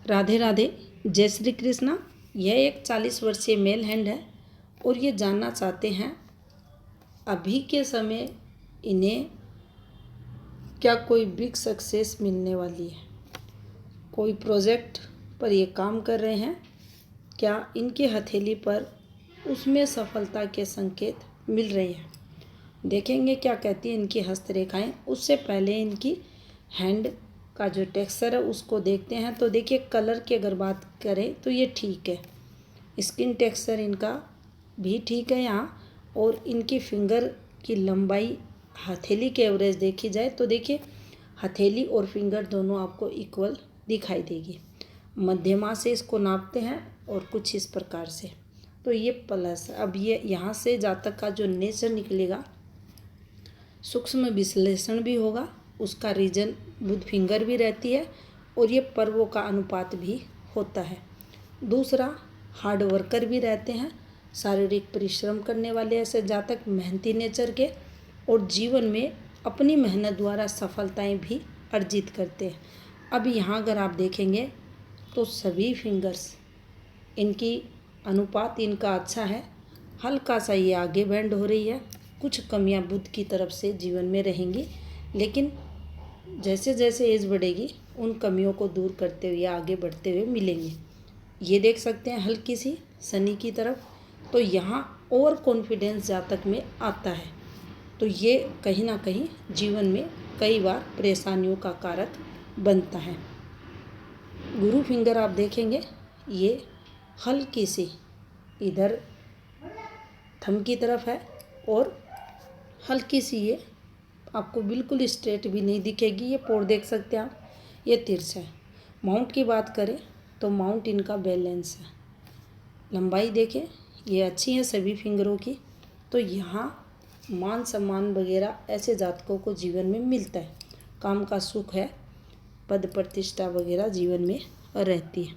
राधे राधे, जय श्री कृष्णा। यह एक 40 वर्षीय मेल हैंड है और ये जानना चाहते हैं अभी के समय इन्हें क्या कोई बिग सक्सेस मिलने वाली है। कोई प्रोजेक्ट पर ये काम कर रहे हैं, क्या इनकी हथेली पर उसमें सफलता के संकेत मिल रहे हैं। देखेंगे क्या कहती है इनकी हस्तरेखाएं। उससे पहले इनकी हैंड का जो टेक्सचर है उसको देखते हैं। तो देखिए, कलर की अगर बात करें तो ये ठीक है, स्किन टेक्सचर इनका भी ठीक है यहाँ। और इनकी फिंगर की लंबाई हथेली के एवरेज देखी जाए तो देखिए, हथेली और फिंगर दोनों आपको इक्वल दिखाई देगी। मध्यमा से इसको नापते हैं और कुछ इस प्रकार से, तो ये प्लस। अब ये यहाँ से जातक का जो नेचर निकलेगा, सूक्ष्म विश्लेषण भी होगा, उसका रीजन बुध फिंगर भी रहती है और ये पर्वों का अनुपात भी होता है। दूसरा, हार्ड वर्कर भी रहते हैं, शारीरिक परिश्रम करने वाले ऐसे जातक, मेहनती नेचर के, और जीवन में अपनी मेहनत द्वारा सफलताएं भी अर्जित करते हैं। अब यहाँ अगर आप देखेंगे तो सभी फिंगर्स इनकी अनुपात इनका अच्छा है। हल्का सा ये आगे बेंड हो रही है, कुछ कमियां बुध की तरफ से जीवन में रहेंगी, लेकिन जैसे जैसे एज बढ़ेगी उन कमियों को दूर करते हुए आगे बढ़ते हुए मिलेंगे। ये देख सकते हैं हल्की सी शनि की तरफ, तो यहाँ ओवर कॉन्फिडेंस जातक में आता है, तो ये कहीं ना कहीं जीवन में कई बार परेशानियों का कारक बनता है। गुरु फिंगर आप देखेंगे, ये हल्की सी इधर थंब की तरफ है और हल्की सी ये आपको बिल्कुल स्ट्रेट भी नहीं दिखेगी, ये पोर देख सकते हैं आप, ये तिरछा है। माउंट की बात करें तो माउंट इनका बैलेंस है। लंबाई देखें, ये अच्छी है सभी फिंगरों की, तो यहाँ मान सम्मान वगैरह ऐसे जातकों को जीवन में मिलता है। काम का सुख है, पद प्रतिष्ठा वगैरह जीवन में रहती है।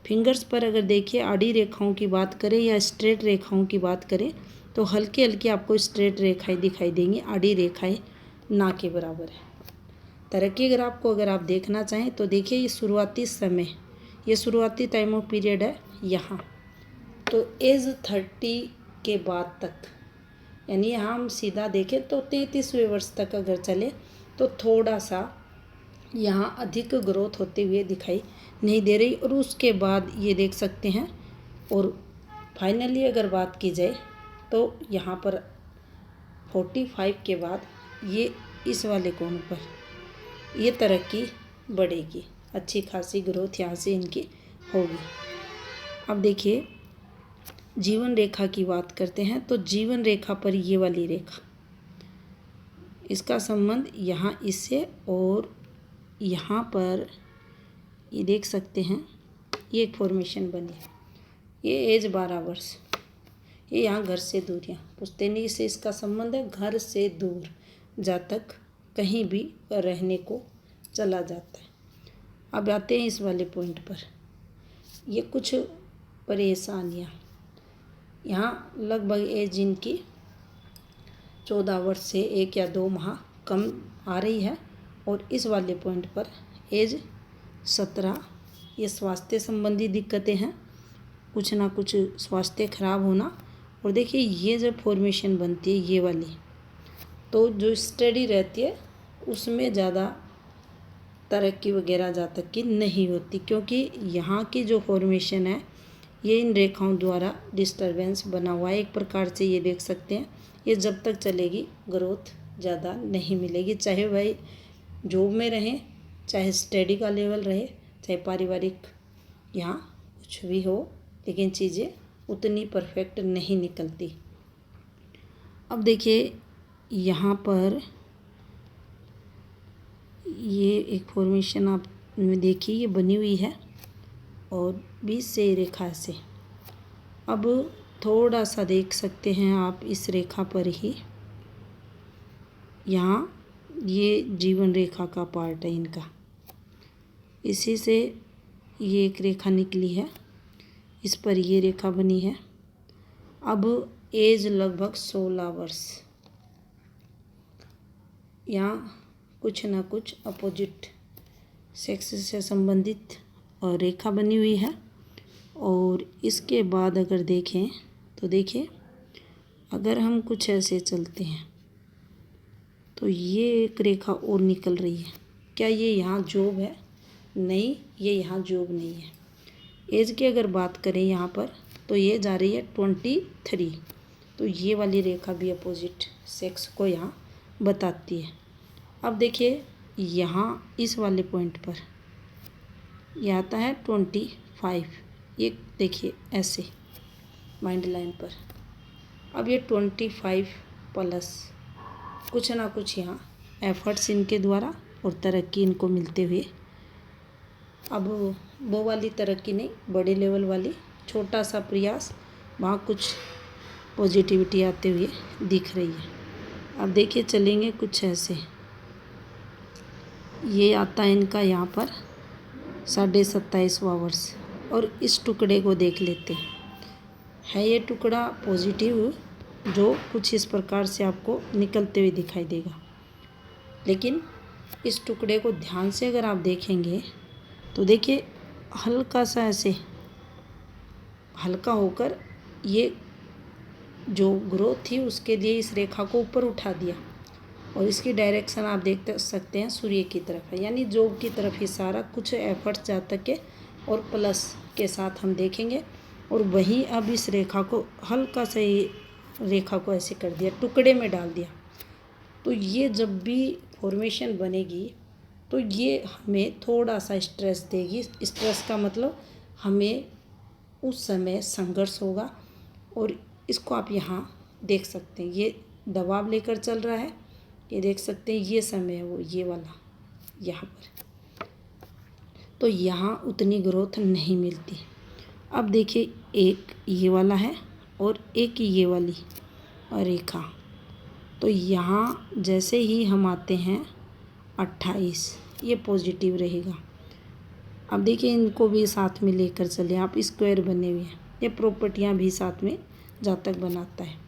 फिंगर्स पर अगर देखिए, आड़ी रेखाओं की बात करें या स्ट्रेट रेखाओं की बात करें तो हल्की हल्की आपको स्ट्रेट रेखाएं दिखाई देंगी, आड़ी रेखाएं ना के बराबर है। तरक्की अगर आप देखना चाहें तो देखिए, ये शुरुआती समय, ये शुरुआती टाइम ऑफ पीरियड है यहाँ, तो एज 30 के बाद तक, यानी यहाँ हम सीधा देखें तो 33वें वर्ष तक अगर चले तो थोड़ा सा यहाँ अधिक ग्रोथ होते हुए दिखाई नहीं दे रही, और उसके बाद ये देख सकते हैं। और फाइनली अगर बात की जाए तो यहाँ पर 45 के बाद ये इस वाले कोण पर ये तरक्की बढ़ेगी, अच्छी खासी ग्रोथ यहाँ से इनकी होगी। अब देखिए, जीवन रेखा की बात करते हैं तो जीवन रेखा पर ये वाली रेखा, इसका संबंध यहाँ इससे, और यहाँ पर ये देख सकते हैं ये एक फॉर्मेशन बनी है, ये एज 12 वर्ष, ये यहाँ घर से दूर, यहाँ पुश्तैनी से इसका संबंध है, घर से दूर जातक कहीं भी रहने को चला जाता है। अब आते हैं इस वाले पॉइंट पर, ये कुछ परेशानियाँ, यहाँ लगभग एज इनकी 14 वर्ष से 1 या 2 माह कम आ रही है, और इस वाले पॉइंट पर एज 17। ये स्वास्थ्य संबंधी दिक्कतें हैं, कुछ ना कुछ स्वास्थ्य खराब होना। और देखिए, ये जब फॉर्मेशन बनती है ये वाली, तो जो स्टडी रहती है उसमें ज़्यादा तरक्की वगैरह जातक की नहीं होती, क्योंकि यहाँ की जो फॉर्मेशन है ये इन रेखाओं द्वारा डिस्टरबेंस बना हुआ है एक प्रकार से। ये देख सकते हैं, ये जब तक चलेगी ग्रोथ ज़्यादा नहीं मिलेगी, चाहे भाई जॉब में रहें, चाहे स्टडी का लेवल रहे, चाहे पारिवारिक यहाँ कुछ भी हो, लेकिन चीज़ें उतनी परफेक्ट नहीं निकलती। अब देखिए, यहाँ पर ये एक फॉर्मेशन आप देखिए, ये बनी हुई है और 20 से रेखा से। अब थोड़ा सा देख सकते हैं आप इस रेखा पर ही, यहाँ ये जीवन रेखा का पार्ट है इनका, इसी से ये एक रेखा निकली है, इस पर ये रेखा बनी है। अब एज लगभग 16 वर्ष, यहाँ कुछ ना कुछ अपोजिट सेक्स से संबंधित रेखा बनी हुई है। और इसके बाद अगर देखें तो देखिए, अगर हम कुछ ऐसे चलते हैं तो ये एक रेखा और निकल रही है। क्या ये यहाँ जॉब है? नहीं, ये यहाँ जॉब नहीं है। एज की अगर बात करें यहाँ पर तो ये जा रही है 23। तो ये वाली रेखा भी अपोजिट सेक्स को यहाँ बताती है। अब देखिए यहाँ इस वाले पॉइंट पर ये आता है 25। ये देखिए ऐसे माइंड लाइन पर। अब ये 25 प्लस कुछ ना कुछ यहाँ एफर्ट्स इनके द्वारा और तरक्की इनको मिलते हुए, अब वो वाली तरक्की नहीं, बड़े लेवल वाली, छोटा सा प्रयास, वहाँ कुछ पॉजिटिविटी आते हुए दिख रही है। अब देखिए चलेंगे कुछ ऐसे। ये आता है इनका यहाँ पर 27.5वां वर्ष। और इस टुकड़े को देख लेते हैं। है ये टुकड़ा पॉजिटिव, जो कुछ इस प्रकार से आपको निकलते हुए दिखाई देगा। लेकिन इस टुकड़े को ध्यान से अगर आप देखेंगे तो देखिए हल्का सा ऐसे हल्का होकर ये जो ग्रोथ थी उसके लिए इस रेखा को ऊपर उठा दिया। और इसकी डायरेक्शन आप देख सकते हैं सूर्य की तरफ है, यानी जॉब की तरफ ही सारा कुछ एफर्ट्स जा तक के और प्लस के साथ हम देखेंगे। और वहीं अब इस रेखा को हल्का सा ये रेखा को ऐसे कर दिया, टुकड़े में डाल दिया। तो ये जब भी फॉर्मेशन बनेगी तो ये हमें थोड़ा सा स्ट्रेस देगी। स्ट्रेस का मतलब हमें उस समय संघर्ष होगा। और इसको आप यहाँ देख सकते हैं, ये दबाव लेकर चल रहा है, ये देख सकते हैं, ये समय है वो ये वाला यहाँ पर। तो यहाँ उतनी ग्रोथ नहीं मिलती। अब देखिए एक ये वाला है और एक ये वाली रेखा। तो यहाँ जैसे ही हम आते हैं 28, ये पॉजिटिव रहेगा। अब देखिए इनको भी साथ में लेकर चले आप, स्क्वायर बने हुए हैं, ये प्रॉपर्टियाँ भी साथ में जातक बनाता है।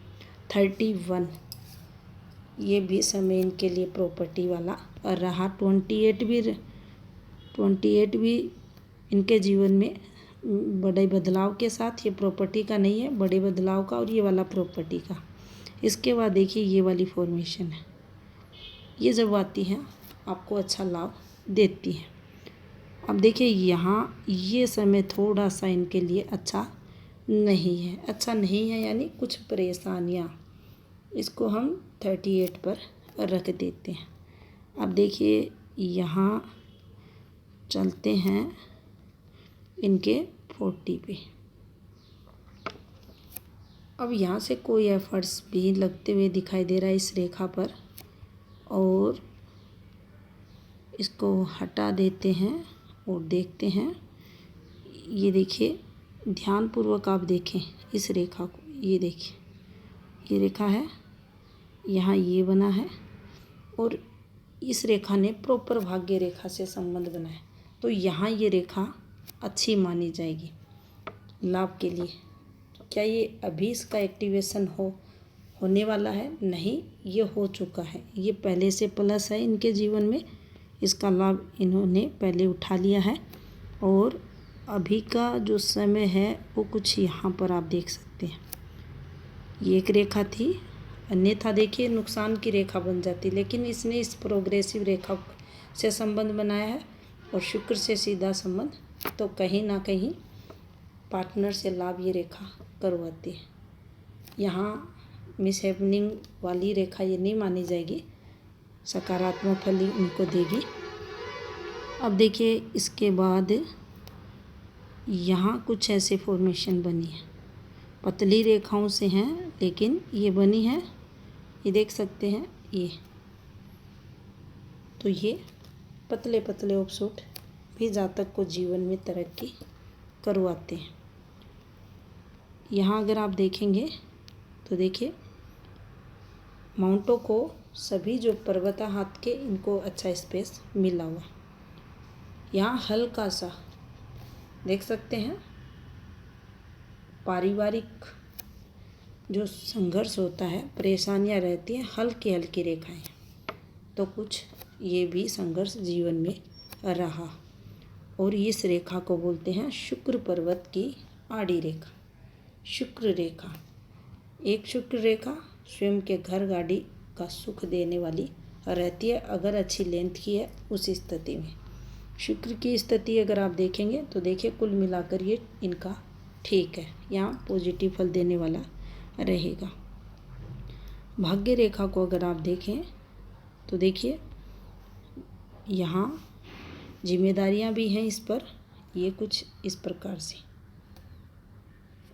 31 ये भी समय इनके लिए प्रॉपर्टी वाला रहा। 28 भी इनके जीवन में बड़े बदलाव के साथ, ये प्रॉपर्टी का नहीं है, बड़े बदलाव का, और ये वाला प्रॉपर्टी का। इसके बाद देखिए ये वाली फॉर्मेशन है, ये जब आती है आपको अच्छा लाभ देती है। अब देखिए यहाँ ये समय थोड़ा सा इनके लिए अच्छा नहीं है। अच्छा नहीं है यानी कुछ परेशानियाँ, इसको हम 38 पर रख देते हैं। अब देखिए यहाँ चलते हैं इनके 40 पे। अब यहाँ से कोई एफर्ट्स भी लगते हुए दिखाई दे रहा है इस रेखा पर, और इसको हटा देते हैं और देखते हैं। ये देखिए ध्यानपूर्वक आप देखें इस रेखा को, ये देखिए ये रेखा है, यहाँ ये बना है, और इस रेखा ने प्रॉपर भाग्य रेखा से संबंध बनाया। तो यहाँ ये रेखा अच्छी मानी जाएगी लाभ के लिए। क्या ये अभी इसका एक्टिवेशन होने वाला है? नहीं, ये हो चुका है। ये पहले से प्लस है इनके जीवन में, इसका लाभ इन्होंने पहले उठा लिया है। और अभी का जो समय है वो कुछ यहाँ पर आप देख सकते हैं। ये एक रेखा थी, अन्यथा देखिए नुकसान की रेखा बन जाती, लेकिन इसने इस प्रोग्रेसिव रेखा से संबंध बनाया है और शुक्र से सीधा संबंध, तो कहीं ना कहीं पार्टनर से लाभ ये रेखा करवाती है। यहाँ मिसहैपनिंग वाली रेखा ये नहीं मानी जाएगी, सकारात्मक फल ही इनको देगी। अब देखिए इसके बाद यहाँ कुछ ऐसे फॉर्मेशन बनी है, पतली रेखाओं से हैं, लेकिन ये बनी है, ये देख सकते हैं ये। तो ये पतले पतले ऑफशूट भी जातक को जीवन में तरक्की करवाते हैं। यहाँ अगर आप देखेंगे तो देखिए माउंटों को सभी जो पर्वता हाथ के, इनको अच्छा स्पेस मिला हुआ। यहाँ हल्का सा देख सकते हैं पारिवारिक जो संघर्ष होता है, परेशानियाँ रहती हैं, हल्की हल्की रेखाएं, तो कुछ ये भी संघर्ष जीवन में रहा। और इस रेखा को बोलते हैं शुक्र पर्वत की आड़ी रेखा, शुक्र रेखा। एक शुक्र रेखा स्वयं के घर गाड़ी का सुख देने वाली रहती है अगर अच्छी लेंथ की है उस स्थिति में। शुक्र की स्थिति अगर आप देखेंगे तो देखिए कुल मिलाकर ये इनका ठीक है, यहाँ पॉजिटिव फल देने वाला रहेगा। भाग्य रेखा को अगर आप देखें तो देखिए यहाँ जिम्मेदारियाँ भी हैं इस पर, ये कुछ इस प्रकार से,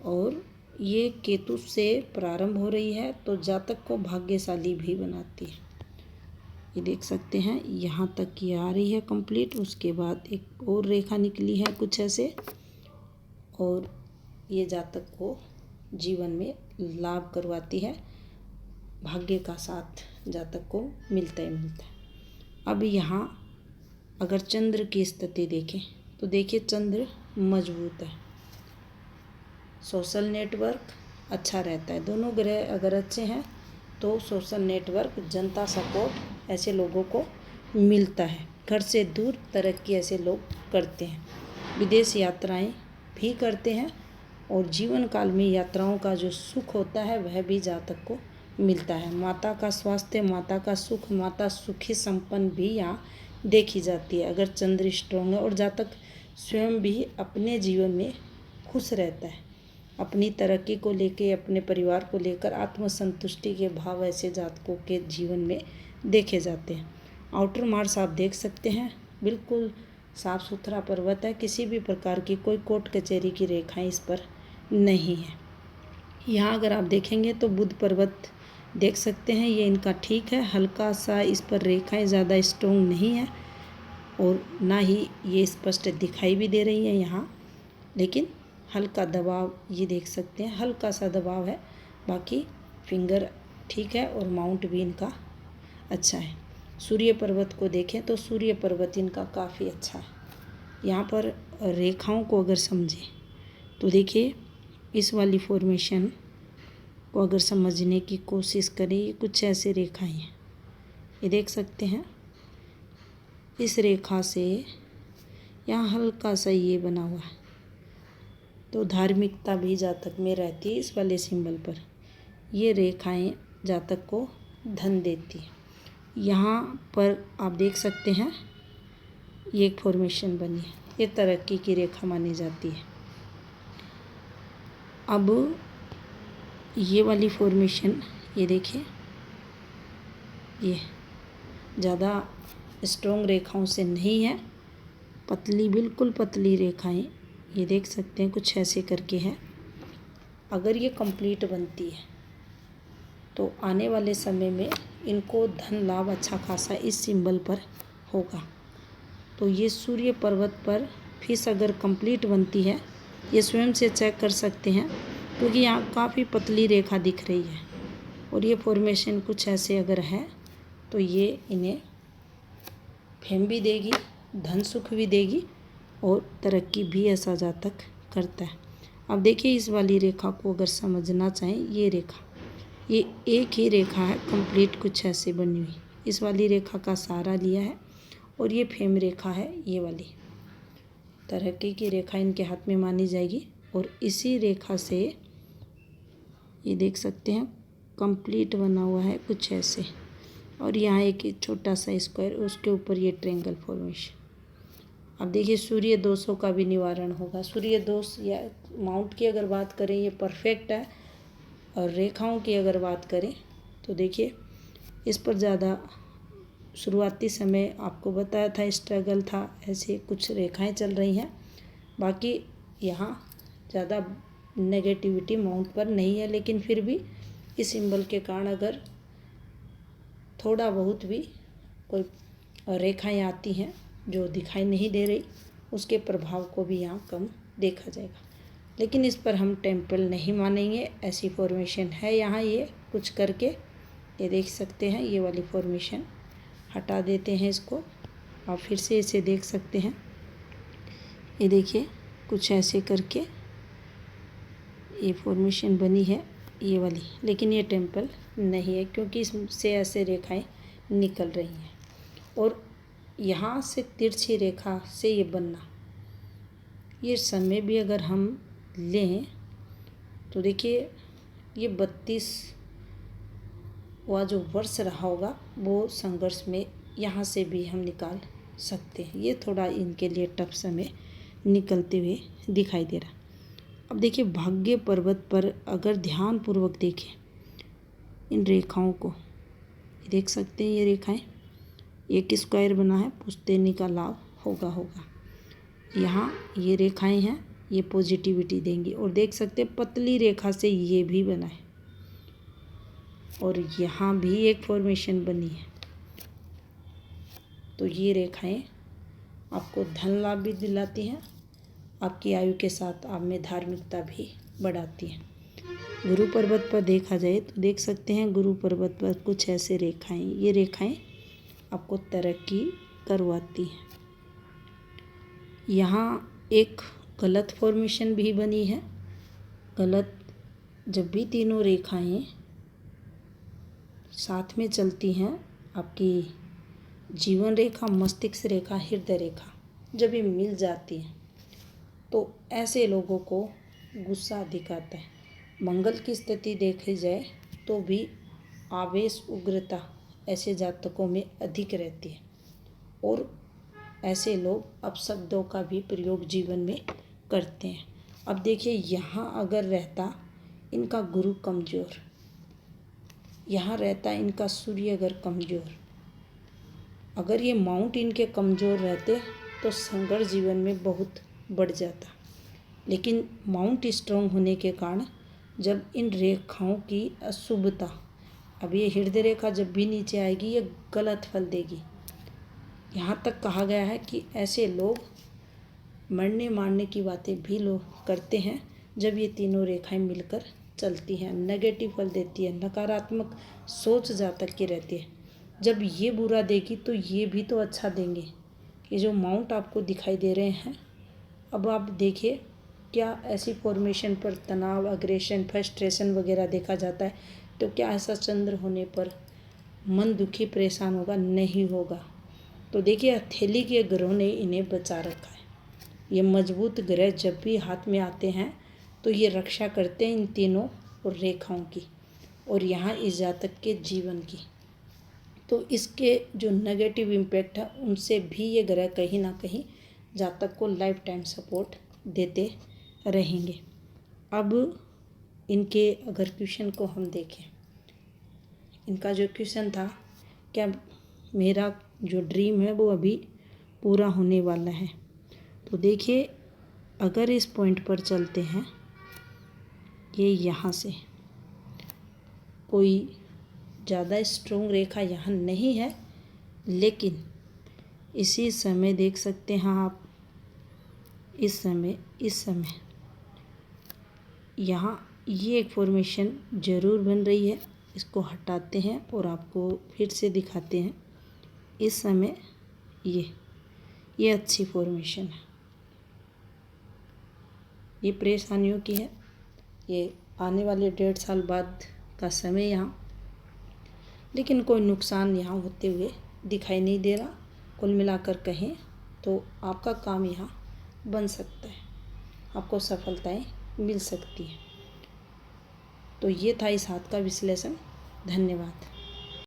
और ये केतु से प्रारंभ हो रही है तो जातक को भाग्यशाली भी बनाती है। ये देख सकते हैं यहाँ तक ये आ रही है कंप्लीट, उसके बाद एक और रेखा निकली है कुछ ऐसे, और ये जातक को जीवन में लाभ करवाती है, भाग्य का साथ जातक को मिलता ही मिलता है। अब यहाँ अगर चंद्र की स्थिति देखें तो देखिए चंद्र मजबूत है, सोशल नेटवर्क अच्छा रहता है। दोनों ग्रह अगर अच्छे हैं तो सोशल नेटवर्क, जनता सपोर्ट ऐसे लोगों को मिलता है। घर से दूर तरक्की ऐसे लोग करते हैं, विदेश यात्राएं भी करते हैं, और जीवन काल में यात्राओं का जो सुख होता है वह भी जातक को मिलता है। माता का स्वास्थ्य, माता का सुख, माता सुखी संपन्न भी यहाँ देखी जाती है अगर चंद्र स्ट्रॉन्ग है। और जातक स्वयं भी अपने जीवन में खुश रहता है, अपनी तरक्की को लेकर, अपने परिवार को लेकर आत्मसंतुष्टि के भाव ऐसे जातकों के जीवन में देखे जाते हैं। आउटर मार्स आप देख सकते हैं बिल्कुल साफ सुथरा पर्वत है, किसी भी प्रकार की कोई कोर्ट कचहरी की रेखाएं इस पर नहीं है। यहाँ अगर आप देखेंगे तो बुध पर्वत देख सकते हैं, ये इनका ठीक है, हल्का सा इस पर रेखाएं ज़्यादा स्ट्रॉन्ग नहीं है और ना ही ये स्पष्ट दिखाई भी दे रही है यहाँ, लेकिन हल्का दबाव ये देख सकते हैं, हल्का सा दबाव है, बाकी फिंगर ठीक है और माउंट भी इनका अच्छा है। सूर्य पर्वत को देखें तो सूर्य पर्वत इनका काफ़ी अच्छा है। यहाँ पर रेखाओं को अगर समझें तो देखिए इस वाली फॉर्मेशन को अगर समझने की कोशिश करें, ये कुछ ऐसे रेखाएं हैं, ये देख सकते हैं। इस रेखा से यहाँ हल्का सा ये बना हुआ है, तो धार्मिकता भी जातक में रहती है। इस वाले सिंबल पर ये रेखाएं जातक को धन देती है। यहाँ पर आप देख सकते हैं ये एक फॉर्मेशन बनी है, ये तरक्की की रेखा मानी जाती है। अब ये वाली फॉर्मेशन ये देखिए, ये ज़्यादा स्ट्रॉन्ग रेखाओं से नहीं है, पतली बिल्कुल पतली रेखाएं ये देख सकते हैं, कुछ ऐसे करके है। अगर ये कंप्लीट बनती है तो आने वाले समय में इनको धन लाभ अच्छा खासा इस सिंबल पर होगा। तो ये सूर्य पर्वत पर फिश अगर कंप्लीट बनती है, ये स्वयं से चेक कर सकते हैं क्योंकि यहाँ काफ़ी पतली रेखा दिख रही है, और ये फॉर्मेशन कुछ ऐसे अगर है तो ये इन्हें फेम भी देगी, धन सुख भी देगी और तरक्की भी ऐसा जातक करता है। अब देखिए इस वाली रेखा को अगर समझना चाहें, ये रेखा ये एक ही रेखा है कंप्लीट कुछ ऐसे बनी हुई, इस वाली रेखा का सहारा लिया है और ये फेम रेखा है, ये वाली तरक्की की रेखा इनके हाथ में मानी जाएगी। और इसी रेखा से ये देख सकते हैं कंप्लीट बना हुआ है कुछ ऐसे, और यहाँ एक छोटा सा स्क्वायर, उसके ऊपर ये ट्रायंगल फॉर्मेशन। अब देखिए सूर्य दोषों का भी निवारण होगा। सूर्य दोष या माउंट की अगर बात करें ये परफेक्ट है, और रेखाओं की अगर बात करें तो देखिए इस पर ज़्यादा शुरुआती समय आपको बताया था स्ट्रगल था, ऐसे कुछ रेखाएं चल रही हैं, बाकी यहाँ ज़्यादा नेगेटिविटी माउंट पर नहीं है। लेकिन फिर भी इस सिंबल के कारण अगर थोड़ा बहुत भी कोई रेखाएं आती हैं जो दिखाई नहीं दे रही, उसके प्रभाव को भी यहाँ कम देखा जाएगा। लेकिन इस पर हम टेम्पल नहीं मानेंगे, ऐसी फॉर्मेशन है यहाँ ये कुछ करके, ये देख सकते हैं ये वाली फॉर्मेशन हटा देते हैं इसको, आप फिर से इसे देख सकते हैं। ये देखिए कुछ ऐसे करके ये फॉर्मेशन बनी है ये वाली, लेकिन ये टेम्पल नहीं है क्योंकि इससे ऐसे रेखाएं निकल रही हैं। और यहाँ से तिरछी रेखा से ये बनना ये समय भी अगर हम लें तो देखिए ये 32वां जो वर्ष रहा होगा वो संघर्ष में यहाँ से भी हम निकाल सकते हैं। ये थोड़ा इनके लिए टफ समय निकलते हुए दिखाई दे रहा। अब देखिए भाग्य पर्वत पर अगर ध्यानपूर्वक देखें इन रेखाओं को, देख सकते हैं ये रेखाएं, एक स्क्वायर बना है, पुश्तैनी का लाभ होगा। यहाँ ये रेखाएं हैं, ये पॉजिटिविटी देंगी। और देख सकते हैं पतली रेखा से ये भी बना है और यहाँ भी एक फॉर्मेशन बनी है। तो ये रेखाएं आपको धन लाभ भी दिलाती हैं, आपकी आयु के साथ आप में धार्मिकता भी बढ़ाती हैं। गुरु पर्वत पर देखा जाए तो देख सकते हैं गुरु पर्वत पर कुछ ऐसे रेखाएं, ये रेखाएं आपको तरक्की करवाती हैं। यहाँ एक गलत फॉर्मेशन भी बनी है। गलत, जब भी तीनों रेखाएं साथ में चलती हैं, आपकी जीवन रेखा, मस्तिष्क रेखा, हृदय रेखा जब ये मिल जाती हैं तो ऐसे लोगों को गुस्सा अधिक आता है। मंगल की स्थिति देखी जाए तो भी आवेश, उग्रता ऐसे जातकों में अधिक रहती है और ऐसे लोग अपशब्दों का भी प्रयोग जीवन में करते हैं। अब देखिए यहाँ अगर रहता इनका गुरु कमज़ोर, यहाँ रहता इनका सूर्य अगर कमज़ोर, अगर ये माउंट इनके कमज़ोर रहते तो संघर्ष जीवन में बहुत बढ़ जाता। लेकिन माउंट स्ट्रॉन्ग होने के कारण जब इन रेखाओं की अशुभता, अब ये हृदय रेखा जब भी नीचे आएगी ये गलत फल देगी। यहाँ तक कहा गया है कि ऐसे लोग मरने मारने की बातें भी लोग करते हैं जब ये तीनों रेखाएं मिलकर चलती हैं। नेगेटिव फल देती है, नकारात्मक सोच जातक की रहती है। जब ये बुरा देगी तो ये भी तो अच्छा देंगे। ये जो माउंट आपको दिखाई दे रहे हैं, अब आप देखिए क्या ऐसी फॉर्मेशन पर तनाव, अग्रेशन, फ्रस्ट्रेशन वगैरह देखा जाता है तो क्या ऐसा चंद्र होने पर मन दुखी परेशान होगा? नहीं होगा। तो देखिए हथेली के ग्रहों ने इन्हें बचा रखा है। ये मजबूत ग्रह जब भी हाथ में आते हैं तो ये रक्षा करते हैं इन तीनों रेखाओं की और यहाँ इस जातक के जीवन की। तो इसके जो नेगेटिव इम्पैक्ट है उनसे भी ये ग्रह कहीं ना कहीं जातक को लाइफ टाइम सपोर्ट देते रहेंगे। अब इनके अगर क्वेश्चन को हम देखें, इनका जो क्वेश्चन था, क्या मेरा जो ड्रीम है वो अभी पूरा होने वाला है? तो देखिए अगर इस पॉइंट पर चलते हैं, ये यहाँ से कोई ज़्यादा स्ट्रॉन्ग रेखा यहाँ नहीं है, लेकिन इसी समय देख सकते हैं आप, इस समय यहाँ ये एक फॉर्मेशन ज़रूर बन रही है। इसको हटाते हैं और आपको फिर से दिखाते हैं। इस समय ये अच्छी फॉर्मेशन है, ये परेशानियों की है। ये आने वाले 1.5 साल बाद का समय यहाँ, लेकिन कोई नुकसान यहाँ होते हुए दिखाई नहीं दे रहा। कुल मिलाकर कहें तो आपका काम यहाँ बन सकता है, आपको सफलताएं मिल सकती हैं। तो ये था इस हाथ का विश्लेषण। धन्यवाद।